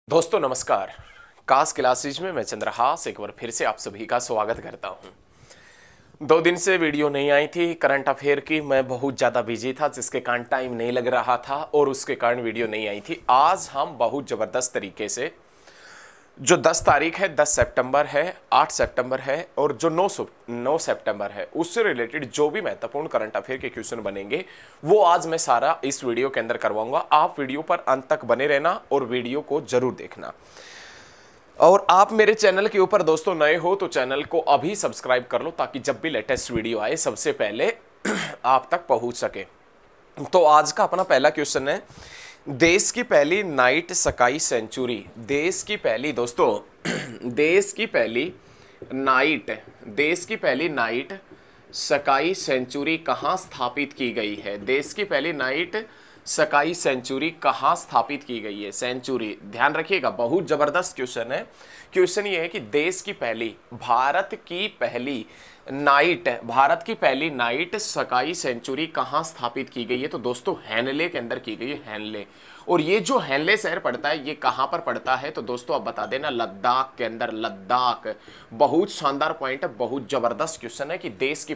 दोस्तों नमस्कार। कास क्लासेज में मैं चंद्रहास एक बार फिर से आप सभी का स्वागत करता हूं। 2 दिन से वीडियो नहीं आई थी करंट अफेयर की, मैं बहुत ज़्यादा बिजी था जिसके कारण टाइम नहीं लग रहा था और उसके कारण वीडियो नहीं आई थी। आज हम बहुत ज़बरदस्त तरीके से जो 10 तारीख है, 10 सितंबर है, 8 सितंबर है और जो 9 सितंबर है उससे रिलेटेड जो भी महत्वपूर्ण करंट अफेयर के क्वेश्चन बनेंगे वो आज मैं सारा इस वीडियो के अंदर करवाऊंगा। आप वीडियो पर अंत तक बने रहना और वीडियो को जरूर देखना। और आप मेरे चैनल के ऊपर दोस्तों नए हो तो चैनल को अभी सब्सक्राइब कर लो ताकि जब भी लेटेस्ट वीडियो आए सबसे पहले आप तक पहुंच सके। तो आज का अपना पहला क्वेश्चन है, देश की पहली नाइट स्काई सेंचुरी, देश की पहली दोस्तों देश की पहली नाइट स्काई सेंचुरी कहाँ स्थापित की गई है? देश की पहली नाइट स्काई सेंचुरी कहाँ स्थापित की गई है? सेंचुरी ध्यान रखिएगा, बहुत जबरदस्त क्वेश्चन है। क्वेश्चन ये है कि देश की पहली, भारत की पहली नाइट स्काई सेंचुरी कहाँ स्थापित की गई है? तो दोस्तों हैनले के अंदर की गई है, हैनले। और ये जो हैनले शहर पड़ता है ये कहाँ पर पड़ता है? तो दोस्तों आप बता देना, लद्दाख के अंदर। लद्दाख, बहुत शानदार पॉइंट है, बहुत जबरदस्त क्वेश्चन है कि देश की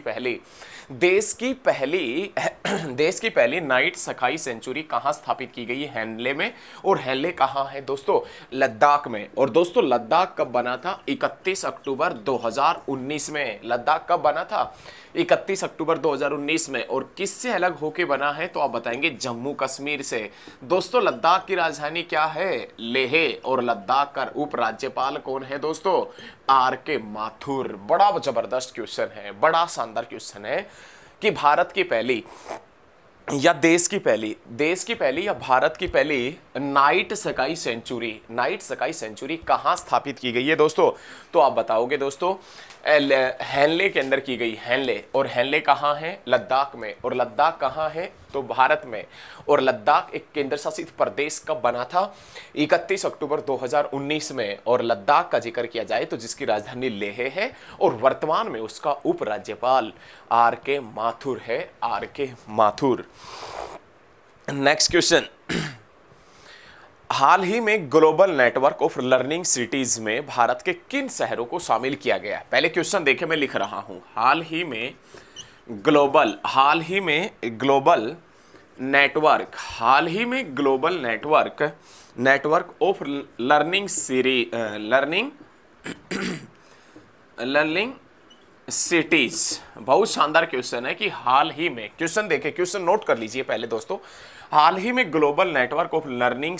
पहली नाइट स्काई सेंचुरी कहाँ स्थापित की गई है? हैनले में। और हैनले कहाँ है दोस्तों? लद्दाख में। और दोस्तों लद्दाख कब बना था? 31 अक्टूबर 2019 में। लद्दाख कब बना था? 31 अक्टूबर 2019 में। और किससे अलग होके बना है? तो आप बताएंगे जम्मू कश्मीर से। दोस्तों लद्दाख की राजधानी क्या है? लेह। और लद्दाख का उपराज्यपाल कौन है दोस्तों? आर.के. माथुर। बड़ा जबरदस्त क्वेश्चन है, बड़ा शानदार क्वेश्चन है कि भारत की पहली या देश की पहली या भारत की पहली नाइट स्काई सेंचुरी कहां स्थापित की गई है दोस्तों? तो आप बताओगे दोस्तों हैनले के अंदर की गई, हैनले। और हैनले कहां है? लद्दाख में। और लद्दाख कहां है? तो भारत में। और लद्दाख एक केंद्र शासित प्रदेश कब बना था? 31 अक्टूबर 2019 में। और लद्दाख का जिक्र किया जाए तो जिसकी राजधानी लेह है और वर्तमान में उसका उपराज्यपाल आर.के. माथुर है, आर.के. माथुर। नेक्स्ट क्वेश्चन, हाल ही में global network of learning cities में भारत के किन शहरों को शामिल किया गया है? पहले क्वेश्चन देखे, मैं लिख रहा हूं, हाल ही में global network of learning cities. बहुत शानदार क्वेश्चन है कि हाल ही में, क्वेश्चन देखे, क्वेश्चन नोट कर लीजिए पहले दोस्तों। हाल ही में global network of learning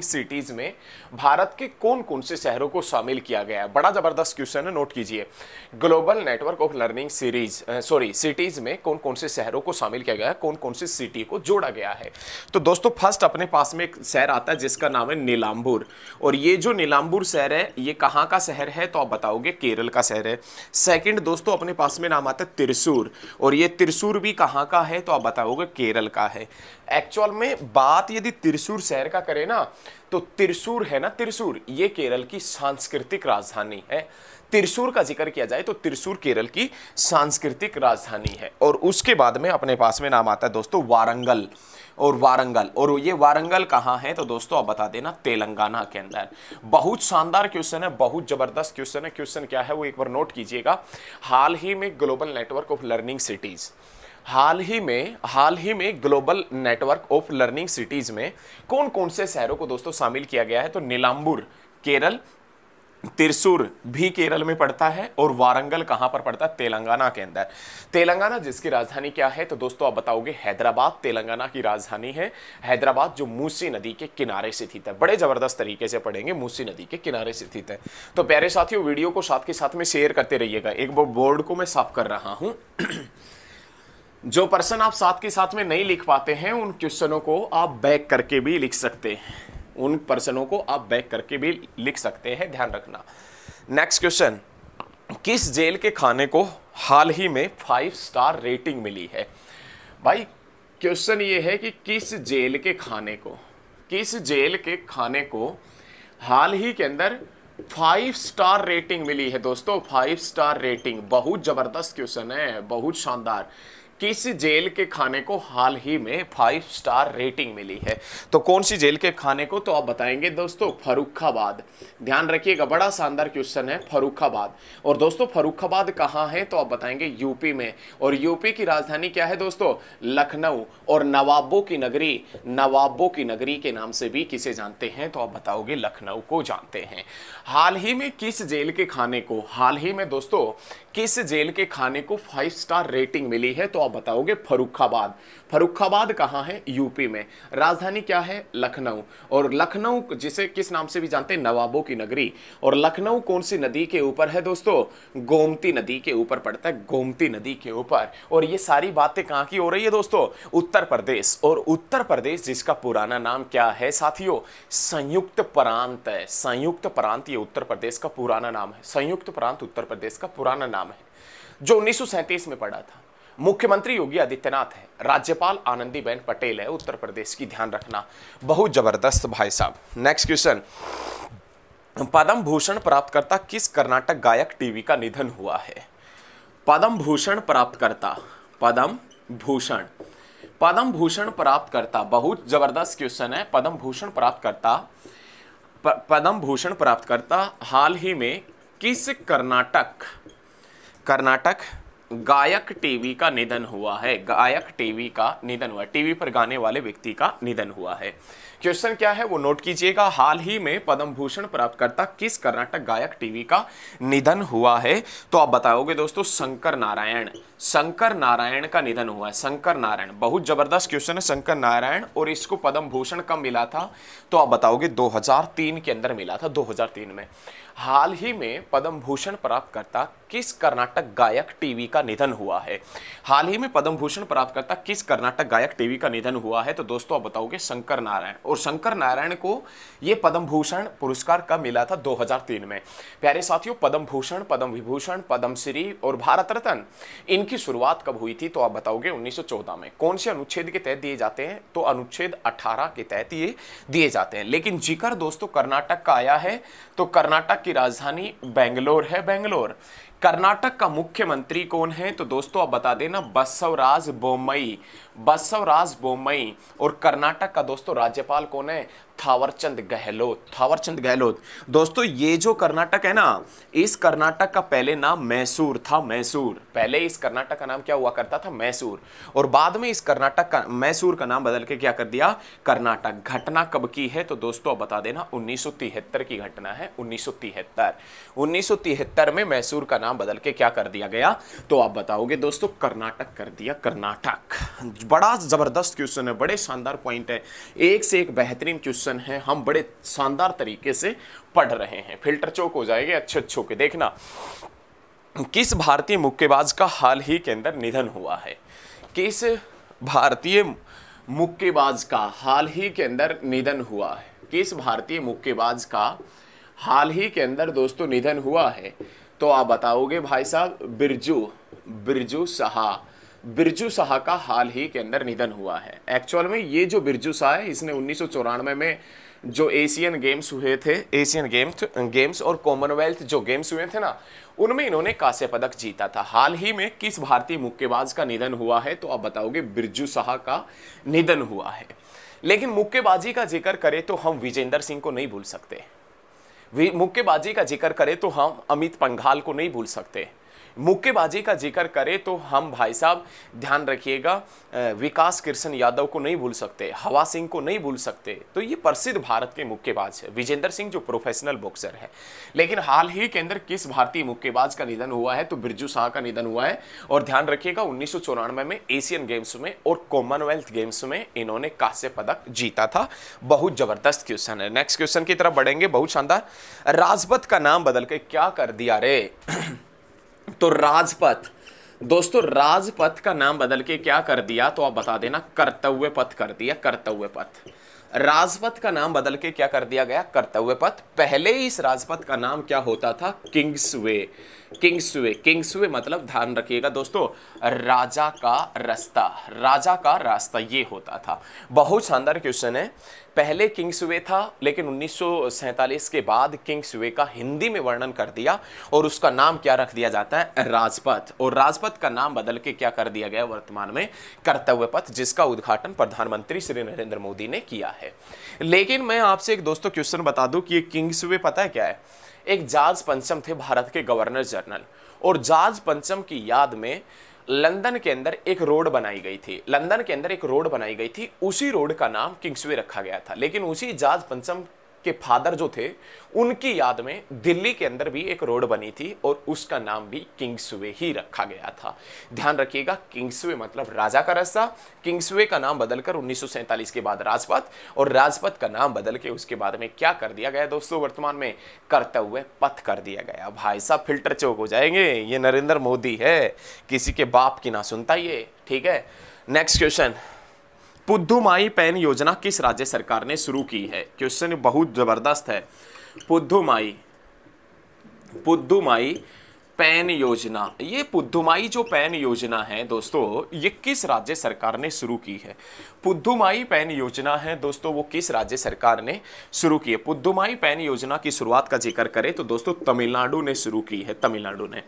cities में भारत के कौन कौन से शहरों को शामिल किया गया है? बड़ा जबरदस्त क्वेश्चन है, नोट कीजिए। Global network of learning cities में कौन कौन से शहरों को शामिल किया गया है, कौन कौन सी सिटी को जोड़ा गया है? तो दोस्तों फर्स्ट अपने पास में एक शहर आता है जिसका नाम है नीलांबूर। और ये जो नीलांबूर शहर है ये कहाँ का शहर है? तो आप बताओगे केरल का शहर है। सेकंड दोस्तों अपने पास में नाम आता है त्रिशूर। और ये त्रिशूर भी कहाँ का है? तो आप बताओगे केरल का है। एक्चुअल में बात यदि त्रिशूर शहर का करें ना तो त्रिशूर है ना, त्रिशूर ये केरल की सांस्कृतिक राजधानी है। त्रिशूर का जिक्र किया जाए तो त्रिशूर केरल की सांस्कृतिक राजधानी है। और उसके बाद में अपने पास में नाम आता है दोस्तों वारंगल। और ये वारंगल कहाँ है? तो दोस्तों आप बता देना तेलंगाना के अंदर। बहुत शानदार क्वेश्चन है, बहुत जबरदस्त क्वेश्चन है। क्वेश्चन क्या है वो एक बार नोट कीजिएगा। हाल ही में global network of learning cities, हाल ही में global network of learning cities में कौन कौन से शहरों को दोस्तों शामिल किया गया है? तो नीलांबूर केरल, त्रिशूर भी केरल में पड़ता है और वारंगल कहां पर पड़ता है? तेलंगाना के अंदर। तेलंगाना जिसकी राजधानी क्या है? तो दोस्तों आप बताओगे हैदराबाद। तेलंगाना की राजधानी है हैदराबाद जो मूसी नदी के किनारे स्थित है। बड़े जबरदस्त तरीके से पढ़ेंगे, मूसी नदी के किनारे स्थित है। तो प्यारे साथियों वीडियो को साथ के साथ में शेयर करते रहिएगा। एक बोर्ड को मैं साफ कर रहा हूं। जो पर्सन आप साथ के साथ में नहीं लिख पाते हैं उन क्वेश्चनों को आप बैक करके भी लिख सकते हैं, ध्यान रखना। नेक्स्ट क्वेश्चन, किस जेल के खाने को हाल ही में 5 स्टार रेटिंग मिली है? भाई क्वेश्चन ये है कि किस जेल के खाने को हाल ही के अंदर 5 स्टार रेटिंग मिली है दोस्तों। 5 स्टार रेटिंग, बहुत जबरदस्त क्वेश्चन है, बहुत शानदार। किस जेल के खाने को हाल ही में 5 स्टार रेटिंग मिली है? तो कौन सी जेल के खाने को? तो आप बताएंगे दोस्तों फर्रुखाबाद। ध्यान रखिएगा, बड़ा शानदार क्वेश्चन है, फर्रुखाबाद। और दोस्तों फर्रुखाबाद कहाँ है? तो आप बताएंगे यूपी में। और यूपी की राजधानी क्या है दोस्तों? लखनऊ। और नवाबों की नगरी के नाम से भी किसे जानते हैं? तो आप बताओगे लखनऊ को जानते हैं। हाल ही में किस जेल के खाने को, हाल ही में दोस्तों किस जेल के खाने को 5 स्टार रेटिंग मिली है? तो आप बताओगे फर्रुखाबाद। फर्रुखाबाद कहाँ है? यूपी में। राजधानी क्या है? लखनऊ। और लखनऊ जिसे किस नाम से भी जानते हैं? नवाबों की नगरी। और लखनऊ कौन सी नदी के ऊपर है दोस्तों? गोमती नदी के ऊपर पड़ता है, गोमती नदी के ऊपर। और ये सारी बातें कहाँ की हो रही है दोस्तों? उत्तर प्रदेश। और उत्तर प्रदेश जिसका पुराना नाम क्या है साथियों? संयुक्त प्रांत है। संयुक्त प्रांत ये उत्तर प्रदेश का पुराना नाम है। संयुक्त प्रांत उत्तर प्रदेश का पुराना नाम है, जो 1937 में पड़ा था। मुख्यमंत्री योगी आदित्यनाथ है, राज्यपाल आनंदीबेन पटेल है उत्तर प्रदेश की। ध्यान रखना, बहुत जबरदस्त भाई साहब। नेक्स्ट क्वेश्चन, पद्म भूषण प्राप्तकर्ता किस कर्नाटक गायक टीवी का निधन हुआ है? पद्म भूषण प्राप्तकर्ता, पद्म भूषण प्राप्तकर्ता, बहुत जबरदस्त क्वेश्चन है। पद्म भूषण प्राप्तकर्ता हाल ही में किस कर्नाटक गायक टीवी का निधन हुआ है? गायक टीवी का निधन हुआ है, टीवी पर गाने वाले व्यक्ति का निधन हुआ है। क्वेश्चन क्या है वो नोट कीजिएगा। हाल ही में पद्म भूषण प्राप्तकर्ता किस कर्नाटक गायक टीवी का निधन हुआ है? तो आप बताओगे दोस्तों शंकर नारायण का निधन हुआ है। शंकर नारायण, बहुत जबरदस्त क्वेश्चन है। शंकर नारायण, और इसको पद्म भूषण कब मिला था? तो आप बताओगे 2003 के अंदर मिला था, 2003 में। हाल ही में पद्म भूषण प्राप्तकर्ता किस कर्नाटक गायक टीवी का निधन हुआ है? हाल ही में पद्म भूषण प्राप्तकर्ता किस कर्नाटक गायक टीवी का निधन हुआ है? तो दोस्तों आप बताओगे शंकर नारायण। और शंकर नारायण को यह पद्म भूषण पुरस्कार कब मिला था? 2003 में। प्यारे साथियों, पद्म भूषण, पद्म विभूषण, पद्मश्री और भारत रत्न, इनकी शुरुआत कब हुई थी? तो आप बताओगे 1914 में। कौन से अनुच्छेद के तहत दिए जाते हैं? तो अनुच्छेद 18 के तहत ये दिए जाते हैं। लेकिन जिक्र दोस्तों कर्नाटक का आया है, तो कर्नाटक की राजधानी बेंगलोर है, बेंगलोर। कर्नाटक का मुख्यमंत्री कौन है? तो दोस्तों आप बता देना बसवराज बोम्मई। और कर्नाटक का दोस्तों राज्यपाल कौन है? थावरचंद गहलोत। दोस्तों ये जो कर्नाटक है ना, इस कर्नाटक का पहले नाम मैसूर था, मैसूर। पहले इस कर्नाटक का नाम क्या हुआ करता था? मैसूर। और बाद में इस कर्नाटक का मैसूर का नाम बदल के क्या कर दिया? कर्नाटक। घटना कब की है? तो दोस्तों आप बता देना 1973 की घटना है, 1973 में मैसूर का नाम बदल के क्या कर दिया गया? तो आप बताओगे दोस्तों कर्नाटक कर दिया, कर्नाटक। बड़ा जबरदस्त क्वेश्चन है, बड़े शानदार पॉइंट है, एक से एक बेहतरीन क्वेश्चन है। हम बड़े शानदार तरीके से पढ़ रहे हैं, फिल्टर चौक हो जाएंगे अच्छे के। देखना, किस भारतीय मुक्केबाज का हाल ही के अंदर निधन हुआ है? किस भारतीय मुक्केबाज का हाल ही के अंदर निधन हुआ है? किस भारतीय मुक्केबाज का हाल ही के अंदर दोस्तों निधन हुआ है? तो आप बताओगे भाई साहब बिरजू साहा का हाल ही के अंदर निधन हुआ है। एक्चुअल में ये जो बिरजू साहा है, इसने 1994 में जो एशियन गेम्स हुए थे, एशियन गेम्स और कॉमनवेल्थ जो गेम्स हुए थे ना, उनमें इन्होंने कांस्य पदक जीता था। हाल ही में किस भारतीय मुक्केबाज का निधन हुआ है? तो आप बताओगे बिरजू साहा का निधन हुआ है। लेकिन मुक्केबाजी का जिक्र करें तो हम विजेंदर सिंह को नहीं भूल सकते, मुक्केबाजी का जिक्र करें तो हम अमित पंघाल को नहीं भूल सकते, मुक्केबाजी का जिक्र करें तो हम भाई साहब ध्यान रखिएगा विकास कृष्ण यादव को नहीं भूल सकते, हवा सिंह को नहीं भूल सकते। तो ये प्रसिद्ध भारत के मुक्केबाज है। विजेंदर सिंह जो प्रोफेशनल बॉक्सर है। लेकिन हाल ही के अंदर किस भारतीय मुक्केबाज का निधन हुआ है? तो बिरजू साहा का निधन हुआ है। और ध्यान रखिएगा 1994 में एशियन गेम्स में और कॉमनवेल्थ गेम्स में इन्होंने कांस्य पदक जीता था। बहुत जबरदस्त क्वेश्चन है। नेक्स्ट क्वेश्चन की तरफ बढ़ेंगे, बहुत शानदार। राजपथ का नाम बदल के क्या कर दिया रे? तो राजपथ, दोस्तों राजपथ का नाम बदल के क्या कर दिया? तो आप बता देना कर्तव्य पथ कर दिया, कर्तव्य पथ। राजपथ का नाम बदल के क्या कर दिया गया? कर्तव्य पथ। पहले इस राजपथ का नाम क्या होता था? किंग्सवे। किंग्सवे मतलब ध्यान रखिएगा दोस्तों राजा का रास्ता ये होता था। बहुत शानदार क्वेश्चन है। पहले किंग्सवे था, लेकिन 1947 के बाद किंग्सवे का हिंदी में वर्णन कर दिया और उसका नाम क्या रख दिया जाता है, राजपथ। और राजपथ का नाम बदल के क्या कर दिया गया वर्तमान में, कर्तव्य पथ, जिसका उद्घाटन प्रधानमंत्री श्री नरेंद्र मोदी ने किया है। लेकिन मैं आपसे एक दोस्तों क्वेश्चन बता दूं कि ये किंग्सवे पता है क्या है, एक जॉर्ज पंचम थे भारत के गवर्नर जनरल, और जॉर्ज पंचम की याद में लंदन के अंदर एक रोड बनाई गई थी, लंदन के अंदर एक रोड बनाई गई थी, उसी रोड का नाम किंग्सवे रखा गया था। लेकिन उसी जॉर्ज पंचम के फादर जो थे, उनकी याद में दिल्ली के अंदर भी एक रोड बनी थी और उसका नाम भी किंग्सवे ही रखा गया था। ध्यान रखिएगा, किंग्सवे मतलब राजा का रास्ता। किंग्सवे का नाम बदलकर 1947 के बाद राजपथ, और राजपथ का नाम बदल के उसके बाद में क्या कर दिया गया दोस्तों, वर्तमान में कर्तव्य पथ कर दिया गया। भाई साहब फिल्टर चौक हो जाएंगे, ये नरेंद्र मोदी है, किसी के बाप की ना सुनता ये, ठीक है। नेक्स्ट क्वेश्चन, पुद्दुमाई पेन योजना किस राज्य सरकार ने शुरू की है? क्वेश्चन बहुत जबरदस्त है। पुद्दुमाई पेन योजना, ये पुद्दुमाई जो पेन योजना है दोस्तों, ये किस राज्य सरकार ने शुरू की है? पुद्दुमाई पेन योजना है दोस्तों, वो किस राज्य सरकार ने शुरू की है? पुद्दुमाई पेन योजना की शुरुआत का जिक्र करें तो दोस्तों तमिलनाडु ने शुरू की है, तमिलनाडु ने।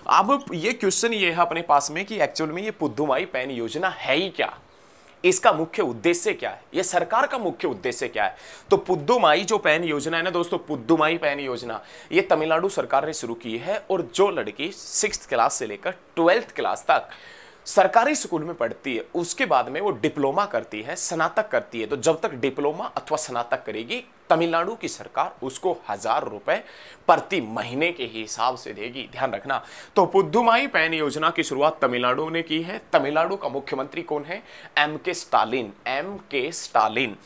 अब ये क्वेश्चन ये है अपने पास में कि एक्चुअल में ये पुद्दुमाई पेन योजना है ही क्या, इसका मुख्य उद्देश्य क्या है, यह सरकार का मुख्य उद्देश्य क्या है? तो पुद्दुमाई जो पेन योजना है ना दोस्तों, पुद्दुमाई पेन योजना ये तमिलनाडु सरकार ने शुरू की है। और जो लड़की 6th क्लास से लेकर 12th क्लास तक सरकारी स्कूल में पढ़ती है, उसके बाद में वो डिप्लोमा करती है, स्नातक करती है, तो जब तक डिप्लोमा अथवा स्नातक करेगी, तमिलनाडु की सरकार उसको 1000 रुपए प्रति महीने के हिसाब से देगी। ध्यान रखना। तो पुद्दुमाई पेन योजना की शुरुआत तमिलनाडु ने की है। तमिलनाडु का मुख्यमंत्री कौन है? M.K. Stalin, M.K. स्टालिन।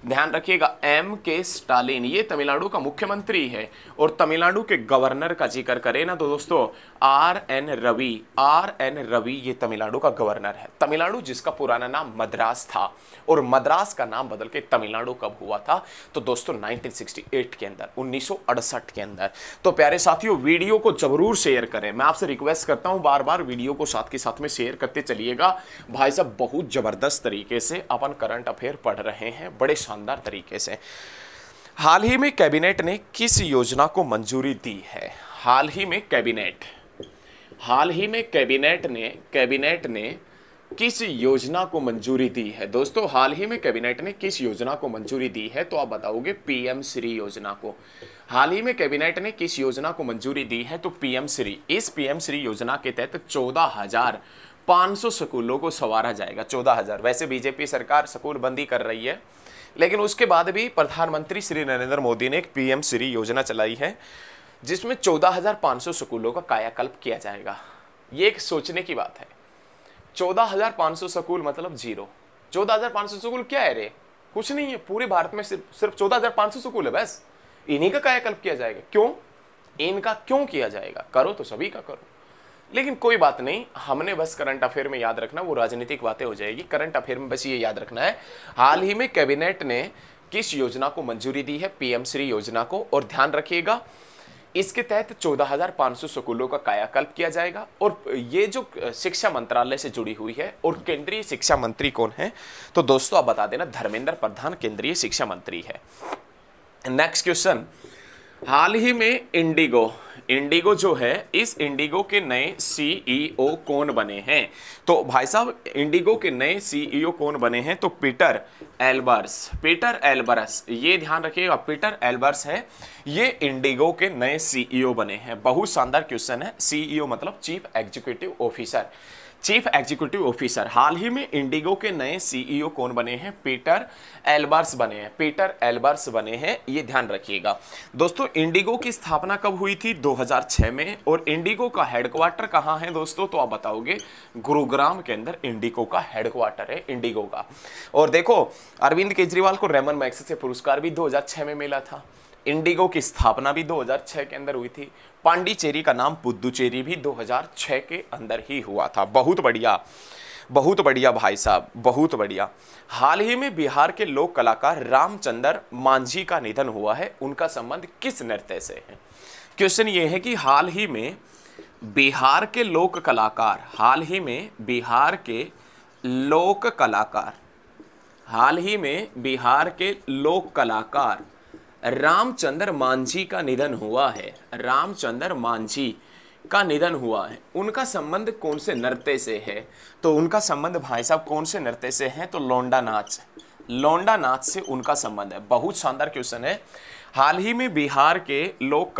ध्यान रखिएगा, M.K. स्टालिन ये तमिलनाडु का मुख्यमंत्री है। और तमिलनाडु के गवर्नर का जिक्र करें ना तो दोस्तों R.N. रवि, R.N. रवि ये तमिलनाडु का गवर्नर है। तमिलनाडु जिसका पुराना नाम मद्रास था, और मद्रास का नाम बदल के तमिलनाडु कब हुआ था? तो दोस्तों 1968 के अंदर, 1968 के अंदर। तो प्यारे साथियों, वीडियो को जरूर शेयर करें। मैं आपसे रिक्वेस्ट करता हूं बार बार वीडियो को साथ के साथ में शेयर करते चलिएगा। भाई साहब बहुत जबरदस्त तरीके से अपन करंट अफेयर पढ़ रहे हैं, बड़े शानदार तरीके से। हाल ही में कैबिनेट ने किस योजना को मंजूरी दी है? हाल ही में कैबिनेट ने किस योजना को मंजूरी दी है? दोस्तों हाल ही में कैबिनेट ने किस योजना को मंजूरी दी है? तो आप बताओगे पीएम श्री योजना को। हाल ही में कैबिनेट ने किस योजना को मंजूरी दी है? तो पीएम श्री। इस पीएम श्री योजना के तहत 14,500 स्कूलों को संवारा जाएगा। 14,000। वैसे बीजेपी सरकार स्कूल बंदी कर रही है, लेकिन उसके बाद भी प्रधानमंत्री श्री नरेंद्र मोदी ने एक पीएम श्री योजना चलाई है, जिसमें 14,500 स्कूलों का कायाकल्प किया जाएगा। ये एक सोचने की बात है। 14,500 स्कूल मतलब जीरो। 14,500 स्कूल क्या है रे? कुछ नहीं है। पूरे भारत में सिर्फ 14,500 स्कूल है, बस इन्हीं का कायाकल्प किया जाएगा। क्यों? इनका क्यों किया जाएगा? करो तो सभी का करो, लेकिन कोई बात नहीं। हमने बस करंट अफेयर में याद रखना, वो राजनीतिक बातें हो जाएगी। करंट अफेयर में बस ये याद रखना है, हाल ही में कैबिनेट ने किस योजना को मंजूरी दी है? पीएम श्री योजना को। और ध्यान रखिएगा, इसके तहत 14,500 स्कूलों का कायाकल्प किया जाएगा। और ये जो शिक्षा मंत्रालय से जुड़ी हुई है, और केंद्रीय शिक्षा मंत्री कौन है? तो दोस्तों आप बता देना, धर्मेंद्र प्रधान केंद्रीय शिक्षा मंत्री है। नेक्स्ट क्वेश्चन, हाल ही में इंडिगो जो है, इस इंडिगो के नए सीईओ कौन बने हैं? तो भाई साहब इंडिगो के नए सीईओ कौन बने हैं? तो पीटर एल्बर्स। ये ध्यान रखिएगा, पीटर एल्बर्स है, ये इंडिगो के नए सीईओ बने हैं। बहुत शानदार क्वेश्चन है। सीईओ मतलब चीफ एग्जीक्यूटिव ऑफिसर। हाल ही में इंडिगो के नए सीईओ कौन बने हैं? पीटर एल्बर्स बने हैं। ये ध्यान रखिएगा। दोस्तों इंडिगो की स्थापना कब हुई थी? 2006 में। और इंडिगो का हेडक्वार्टर कहाँ है दोस्तों? तो आप बताओगे गुरुग्राम के अंदर इंडिगो का हेडक्वार्टर है, इंडिगो का। और देखो अरविंद केजरीवाल को रेमन मैग्सेसे पुरस्कार भी 2006 में मिला था। इंडिगो की स्थापना भी 2006 के अंदर हुई थी। पांडिचेरी का नाम पुद्दुचेरी भी 2006 के अंदर ही हुआ था। बहुत बढ़िया भाई साहब, बहुत बढ़िया। हाल ही में बिहार के लोक कलाकार रामचंद्र मांझी का निधन हुआ है। उनका संबंध किस नृत्य से है? क्वेश्चन ये है कि हाल ही में बिहार के लोक कलाकार हाल ही में बिहार के लोक कलाकार रामचंद्र मांझी का निधन हुआ है। रामचंद्र मांझी का निधन हुआ है। उनका संबंध कौन से नृत्य से है? तो उनका संबंध भाई साहब कौन से नृत्य से है? तो लौंडा नाच, लौंडा नाच से उनका संबंध है। बहुत शानदार क्वेश्चन है। हाल ही में बिहार के लोक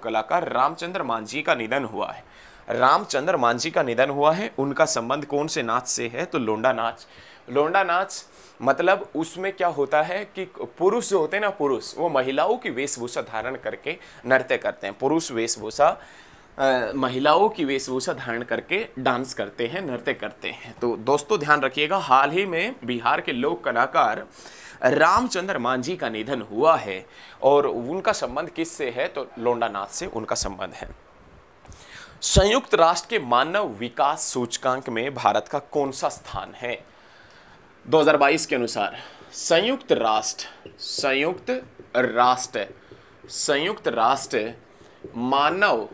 कलाकार रामचंद्र मांझी का निधन हुआ है। रामचंद्र मांझी का निधन हुआ है। उनका संबंध कौन से नाच से है? तो लौंडा नाच। लौंडा नाच मतलब उसमें क्या होता है कि पुरुष जो होते हैं ना, पुरुष वो महिलाओं की वेशभूषा धारण करके नृत्य करते हैं। पुरुष वेशभूषा महिलाओं की वेशभूषा धारण करके डांस करते हैं, नृत्य करते हैं। तो दोस्तों ध्यान रखिएगा, हाल ही में बिहार के लोक कलाकार रामचंद्र मांझी का निधन हुआ है और उनका संबंध किससे है? तो लौंडा नाच से उनका संबंध है। संयुक्त राष्ट्र के मानव विकास सूचकांक में भारत का कौन सा स्थान है? 2022 के अनुसार संयुक्त राष्ट्र मानव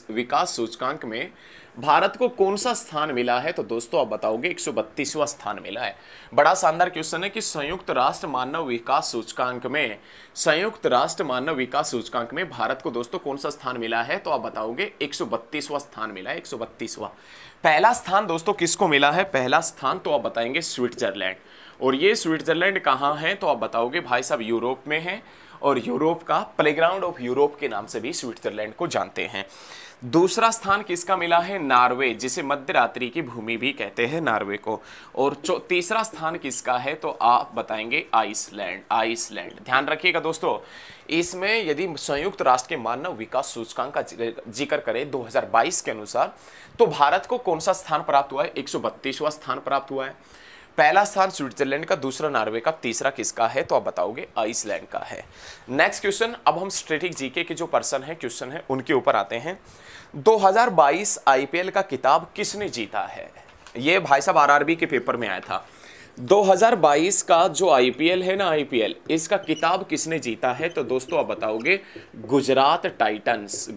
विकास सूचकांक में भारत को कौन सा स्थान मिला है? तो दोस्तों आप बताओगे 132वां स्थान मिला है। बड़ा शानदार क्वेश्चन है कि संयुक्त राष्ट्र मानव विकास सूचकांक में भारत को दोस्तों कौन सा स्थान मिला है? तो आप बताओगे 132वां स्थान मिला है, 132वां। पहला स्थान दोस्तों किसको मिला है? पहला स्थान तो आप बताएंगे स्विट्जरलैंड। और ये स्विट्जरलैंड कहाँ है? तो आप बताओगे भाई साहब यूरोप में है, और यूरोप का प्लेग्राउंड ऑफ यूरोप के नाम से भी स्विट्जरलैंड को जानते हैं। दूसरा स्थान किसका मिला है? नॉर्वे, जिसे मध्यरात्रि की भूमि भी कहते हैं नॉर्वे को। और तीसरा स्थान किसका है? तो आप बताएंगे आइसलैंड। ध्यान रखिएगा दोस्तों, इसमें यदि संयुक्त राष्ट्र के मानव विकास सूचकांक का जिक्र करें 2022 के अनुसार, तो भारत को कौन सा स्थान प्राप्त हुआ है? 132वां स्थान प्राप्त हुआ है। पहला स्थान स्विट्जरलैंड का, दूसरा नॉर्वे का, तीसरा किसका है? तो आप बताओगे आइसलैंड का है। नेक्स्ट क्वेश्चन, अब हम स्ट्रेटेजिक जीके के जो क्वेश्चन है उनके ऊपर आते हैं। 2022 आईपीएल का किताब किसने जीता है? ये भाई साहब आरआरबी के पेपर में आया था। 2022 का जो आईपीएल है ना, आईपीएल, इसका किताब किसने जीता है? तो दोस्तों आप बताओगे गुजरात टाइटंस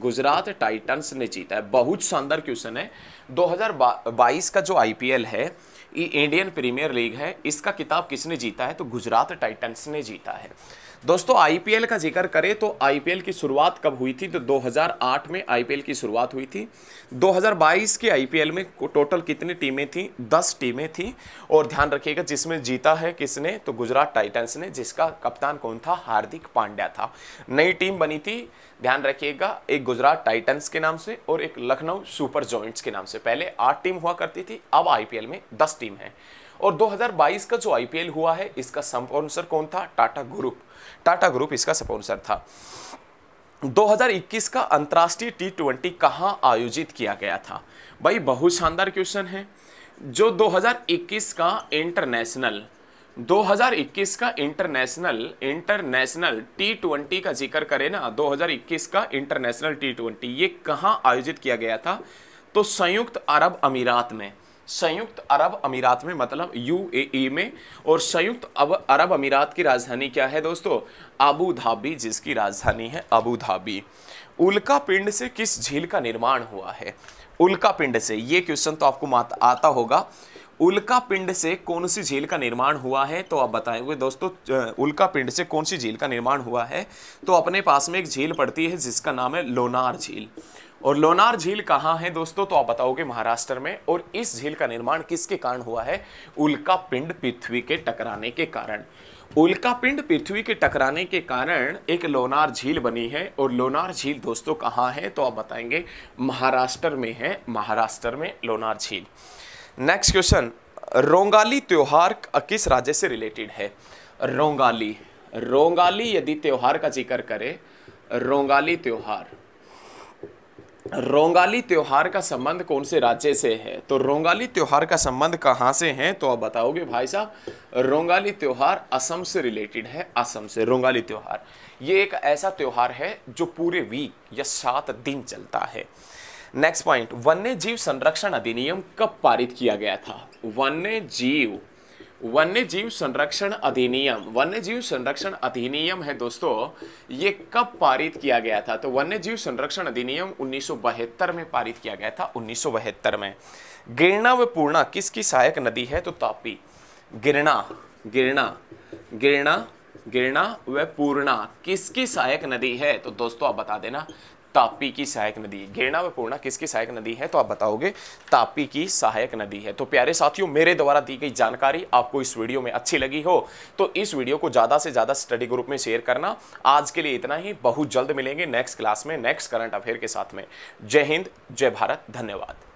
ने जीता है। बहुत शानदार क्वेश्चन है। 2022 का जो आईपीएल है, ये इंडियन प्रीमियर लीग है, इसका किताब किसने जीता है? तो गुजरात टाइटंस ने जीता है। दोस्तों आईपीएल का जिक्र करें तो आईपीएल की शुरुआत कब हुई थी? तो 2008 में आईपीएल की शुरुआत हुई थी। 2022 के आईपीएल में टोटल कितनी टीमें थी? 10 टीमें थी। और ध्यान रखिएगा जिसमें जीता है किसने? तो गुजरात टाइटंस ने, जिसका कप्तान कौन था? हार्दिक पांड्या था। नई टीम बनी थी, ध्यान रखिएगा, एक गुजरात टाइटंस के नाम से और एक लखनऊ सुपर जॉइंट्स के नाम से। पहले 8 टीम हुआ करती थी, अब आईपीएल में 10 टीम है। और 2022 का जो आईपीएल हुआ है, इसका स्पॉन्सर कौन था? टाटा ग्रुप इसका स्पॉन्सर था। 2021 का अंतर्राष्ट्रीय T20 कहां आयोजित किया गया था? भाई बहुत शानदार क्वेश्चन है। जो 2021 का इंटरनेशनल T20 का जिक्र करें ना, 2021 का इंटरनेशनल T20 ये कहां आयोजित किया गया था? तो संयुक्त अरब अमीरात में, मतलब यूएई में। और संयुक्त अरब अमीरात की राजधानी क्या है दोस्तों? अबू धाबी, जिसकी राजधानी है अबू धाबी। उल्का पिंड से किस झील का निर्माण हुआ है? उल्का पिंड से, ये क्वेश्चन तो आपको आता होगा। उल्का पिंड से कौन सी झील का निर्माण हुआ है? तो आप बताएंगे दोस्तों उल्का पिंड से कौन सी झील का निर्माण हुआ है? तो अपने पास में एक झील पड़ती है जिसका नाम है लोनार झील। और लोनार झील कहाँ है दोस्तों? तो आप बताओगे महाराष्ट्र में। और इस झील का निर्माण किसके कारण हुआ है? उल्का पिंड पृथ्वी के टकराने के कारण। उल्का पिंड पृथ्वी के टकराने के कारण एक लोनार झील बनी है। और लोनार झील दोस्तों कहाँ है? तो आप बताएंगे महाराष्ट्र में है, महाराष्ट्र में लोनार झील। नेक्स्ट क्वेश्चन, रोंगाली त्योहार किस राज्य से रिलेटेड है? रोंगाली यदि त्योहार का जिक्र करें, रोंगाली त्योहार का संबंध कौन से राज्य से है? तो रोंगाली त्योहार का संबंध कहां से है? तो आप बताओगे भाई साहब रोंगाली त्योहार असम से रिलेटेड है, असम से। रोंगाली त्योहार ये एक ऐसा त्योहार है जो पूरे वीक या 7 दिन चलता है। नेक्स्ट पॉइंट, वन्य जीव संरक्षण अधिनियम कब पारित किया गया था? वन्य जीव वन्य जीव संरक्षण अधिनियम, वन्य जीव संरक्षण अधिनियम है दोस्तों, ये कब पारित किया गया था? तो वन्य जीव संरक्षण अधिनियम 1972 में पारित किया गया था, 1972 में। गिरना व पूर्णा किसकी सहायक नदी है? तो तापी। गिरना, गिरना, गिरना, गिरना व पूर्णा किसकी सहायक नदी है? तो दोस्तों आप बता देना, तापी की सहायक नदी। गिरना व पूर्णा किसकी सहायक नदी है? तो आप बताओगे तापी की सहायक नदी है। तो प्यारे साथियों, मेरे द्वारा दी गई जानकारी आपको इस वीडियो में अच्छी लगी हो तो इस वीडियो को ज्यादा से ज्यादा स्टडी ग्रुप में शेयर करना। आज के लिए इतना ही, बहुत जल्द मिलेंगे नेक्स्ट क्लास में नेक्स्ट करंट अफेयर के साथ में। जय हिंद, जय भारत, धन्यवाद।